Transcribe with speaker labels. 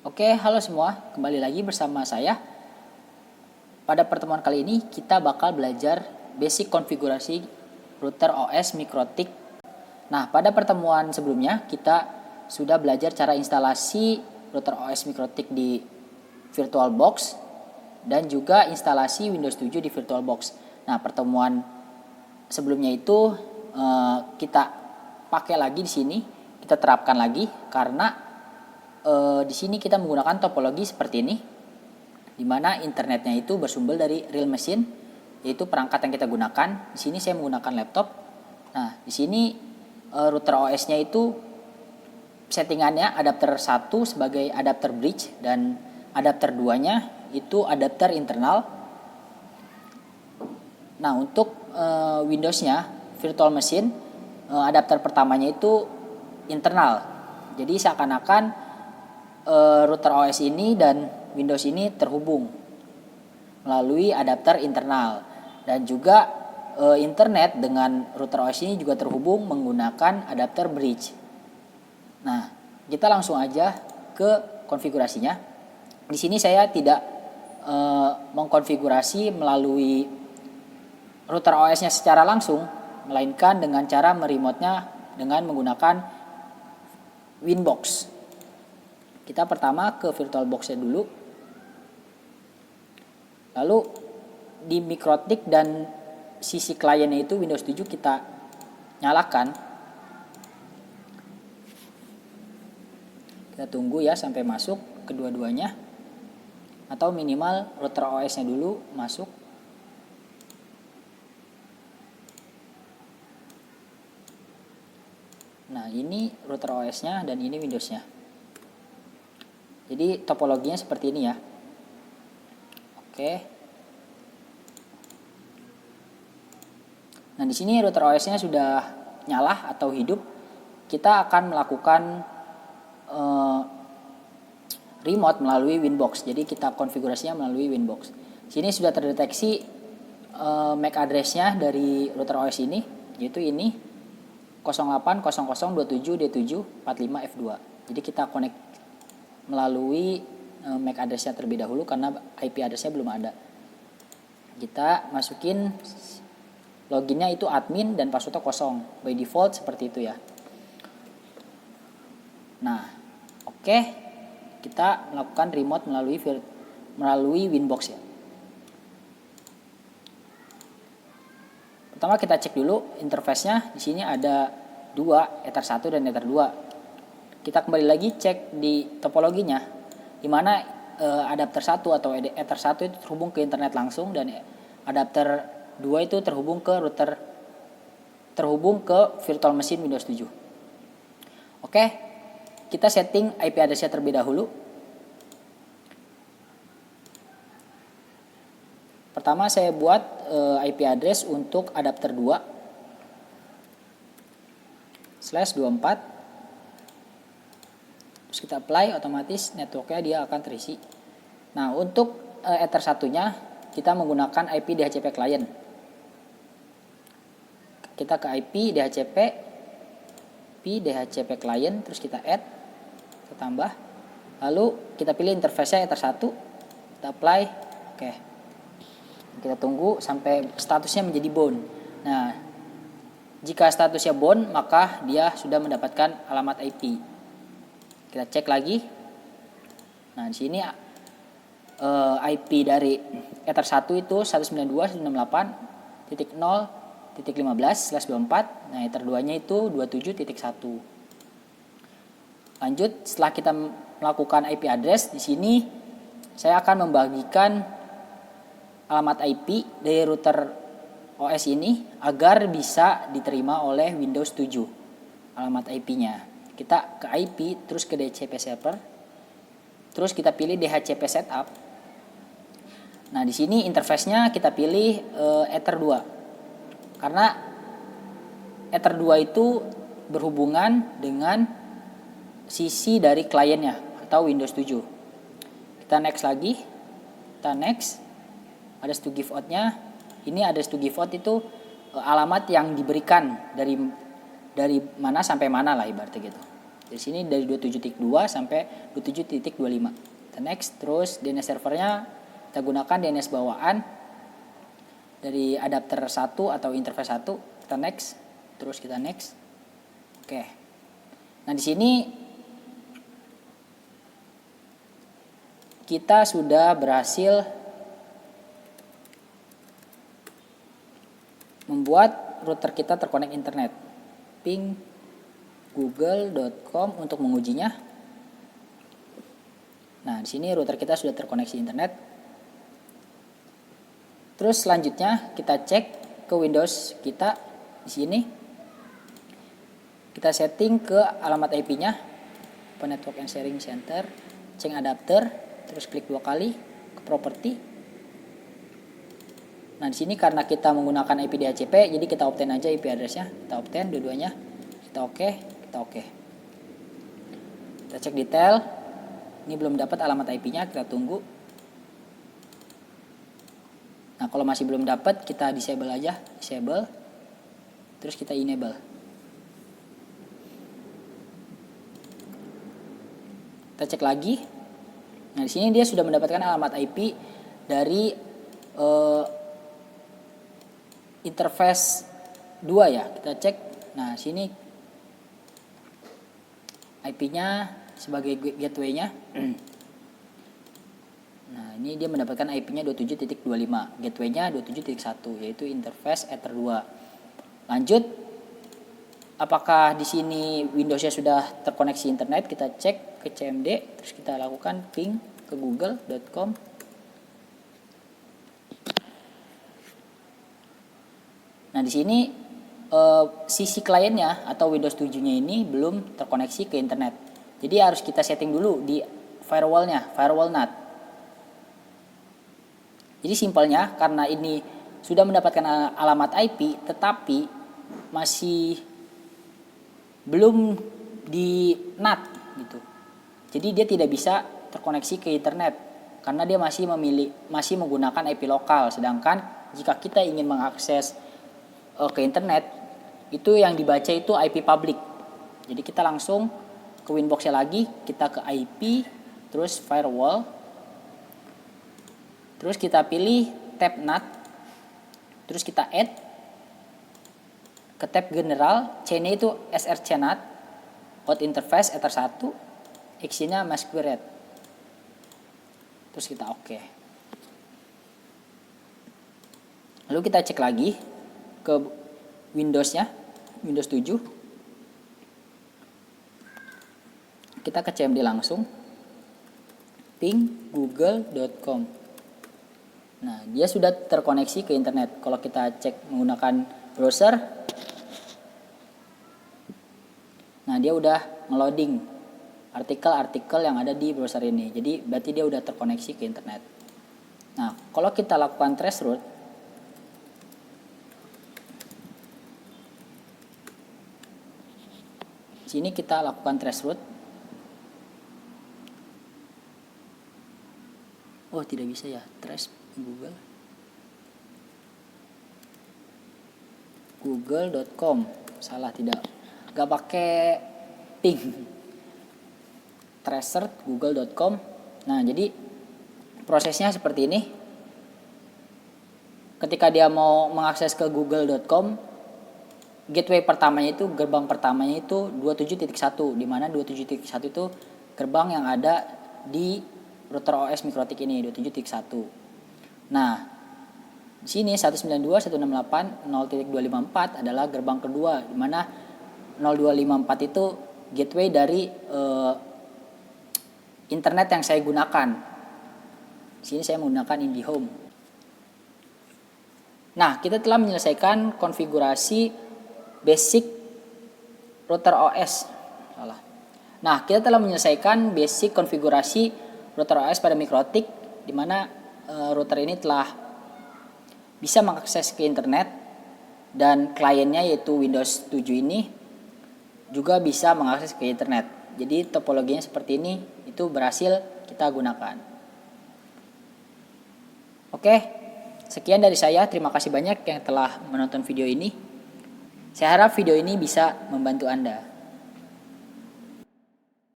Speaker 1: Oke, halo semua. Kembali lagi bersama saya. Pada pertemuan kali ini kita bakal belajar basic konfigurasi router OS Mikrotik. Nah, pada pertemuan sebelumnya kita sudah belajar cara instalasi router OS Mikrotik di VirtualBox dan juga instalasi Windows 7 di VirtualBox. Nah, pertemuan sebelumnya itu kita pakai lagi di sini, kita terapkan lagi karena di sini kita menggunakan topologi seperti ini, di mana internetnya itu bersumber dari real machine, yaitu perangkat yang kita gunakan. Di sini saya menggunakan laptop. Nah, di sini router OS-nya itu settingannya adapter 1 sebagai adapter bridge dan adapter 2-nya itu adapter internal. Nah, untuk Windows-nya virtual machine, adapter pertamanya itu internal. Jadi seakan-akan router OS ini dan Windows ini terhubung melalui adapter internal, dan juga internet dengan router OS ini juga terhubung menggunakan adapter bridge. Nah, kita langsung aja ke konfigurasinya. Di sini saya tidak mengkonfigurasi melalui router OS-nya secara langsung, melainkan dengan cara meremote-nya dengan menggunakan Winbox. Kita pertama ke VirtualBox-nya dulu. Lalu di Mikrotik dan sisi kliennya itu Windows 7 kita nyalakan. Kita tunggu ya sampai masuk kedua-duanya. Atau minimal router OS-nya dulu masuk. Nah, ini router OS-nya dan ini Windows-nya. Jadi topologinya seperti ini ya. Oke. Nah, di sini router OS-nya sudah nyala atau hidup. Kita akan melakukan remote melalui Winbox. Jadi kita konfigurasinya melalui Winbox. Sini sudah terdeteksi MAC address-nya dari router OS ini, yaitu ini 080027D745F2. Jadi kita connect melalui MAC address-nya terlebih dahulu karena IP address-nya belum ada. Kita masukin loginnya itu admin dan passwordnya kosong. By default seperti itu ya. Nah, oke. Kita melakukan remote melalui Winbox ya. Pertama kita cek dulu interface-nya. Di sini ada dua, Ether 1 dan Ether 2. Kita kembali lagi cek di topologinya, di mana adapter 1 atau Ether 1 itu terhubung ke internet langsung, dan adapter 2 itu terhubung ke virtual machine Windows 7. Oke, kita setting IP address-nya terlebih dahulu. Pertama saya buat IP address untuk adapter 2/24. Terus kita apply, otomatis networknya dia akan terisi. Nah, untuk Ether 1-nya kita menggunakan IP DHCP client. Kita ke IP DHCP client, terus kita add, kita tambah. Lalu kita pilih interface-nya Ether 1, kita apply. Oke. Kita tunggu sampai statusnya menjadi bound. Nah, jika statusnya bound, maka dia sudah mendapatkan alamat IP. Kita cek lagi. Nah, di sini IP dari Ether 1 itu 192.168.0.15/24. Nah, Ether 2-nya itu 27.1. Lanjut, setelah kita melakukan IP address, di sini saya akan membagikan alamat IP dari router OS ini agar bisa diterima oleh Windows 7. Alamat IP-nya. Kita ke IP, terus ke DHCP server, terus kita pilih DHCP setup. Nah, di sini interface-nya kita pilih Ether 2. Karena Ether 2 itu berhubungan dengan sisi dari kliennya atau Windows 7. Kita next lagi. Kita next. Ada to give out-nya. Ini ada to give out itu alamat yang diberikan dari mana sampai mana lah ibaratnya gitu. Di sini dari 27.2 sampai 27.25. Kita next. Terus DNS servernya kita gunakan DNS bawaan dari adapter 1 atau interface 1. Kita next. Terus kita next. Oke. Nah, di sini kita sudah berhasil membuat router kita terkonek internet. Ping google.com untuk mengujinya. Nah, di sini router kita sudah terkoneksi internet. Terus selanjutnya kita cek ke Windows kita di sini. Kita setting ke alamat IP-nya, Open Network and Sharing Center, change adapter, terus klik 2 kali ke property. Nah, di sini karena kita menggunakan IP DHCP, jadi kita obtain aja IP address-nya. Kita obtain dua-duanya. Kita oke. Kita cek detail. Ini belum dapat alamat IP-nya, kita tunggu. Nah, kalau masih belum dapat, kita disable aja, disable. Terus kita enable. Kita cek lagi. Nah, di sini dia sudah mendapatkan alamat IP dari interface 2 ya. Kita cek. Nah, sini IP-nya sebagai gateway-nya. Nah, ini dia mendapatkan IP-nya 27.25, gateway-nya 27.1, yaitu interface Ether 2. Lanjut, apakah di sini Windows-nya sudah terkoneksi internet? Kita cek ke CMD, terus kita lakukan ping ke google.com. Nah, di sini sisi kliennya atau Windows 7-nya ini belum terkoneksi ke internet. Jadi harus kita setting dulu di firewall-nya, firewall NAT. Jadi simpelnya karena ini sudah mendapatkan alamat IP tetapi masih belum di NAT gitu. Jadi dia tidak bisa terkoneksi ke internet karena dia masih menggunakan IP lokal. Sedangkan jika kita ingin mengakses ke internet, itu yang dibaca itu IP public. Jadi kita langsung ke Winbox-nya lagi, kita ke IP, terus firewall, terus kita pilih tab NAT, terus kita add ke tab general, C-nya itu src NAT, out interface Ether 1, X-nya masquerade. Terus kita oke. Lalu kita cek lagi ke Windows-nya, Windows 7. Kita ke CMD langsung. Ping google.com. Nah, dia sudah terkoneksi ke internet. Kalau kita cek menggunakan browser, nah dia udah ngeloading artikel-artikel yang ada di browser ini. Jadi berarti dia udah terkoneksi ke internet. Nah, kalau kita lakukan traceroute, sini kita lakukan traceroute. Oh, tidak bisa ya, trace google.com. Salah, tidak. Gak pakai ping. Tracer google.com. Nah, jadi prosesnya seperti ini. Ketika dia mau mengakses ke google.com, gateway pertamanya itu, gerbang pertamanya itu 27.1, di mana 27.1 itu gerbang yang ada di router OS Mikrotik ini 27.1. Nah, di sini 192.168.0.254 adalah gerbang kedua, di mana 0254 itu gateway dari internet yang saya gunakan. Di sini saya menggunakan IndiHome. Nah, kita telah menyelesaikan konfigurasi basic router OS. Nah, kita telah menyelesaikan basic konfigurasi router OS pada Mikrotik, di mana router ini telah bisa mengakses ke internet dan kliennya yaitu Windows 7 ini juga bisa mengakses ke internet. Jadi topologinya seperti ini, itu berhasil kita gunakan. Oke, sekian dari saya. Terima kasih banyak yang telah menonton video ini. Saya harap video ini bisa membantu Anda.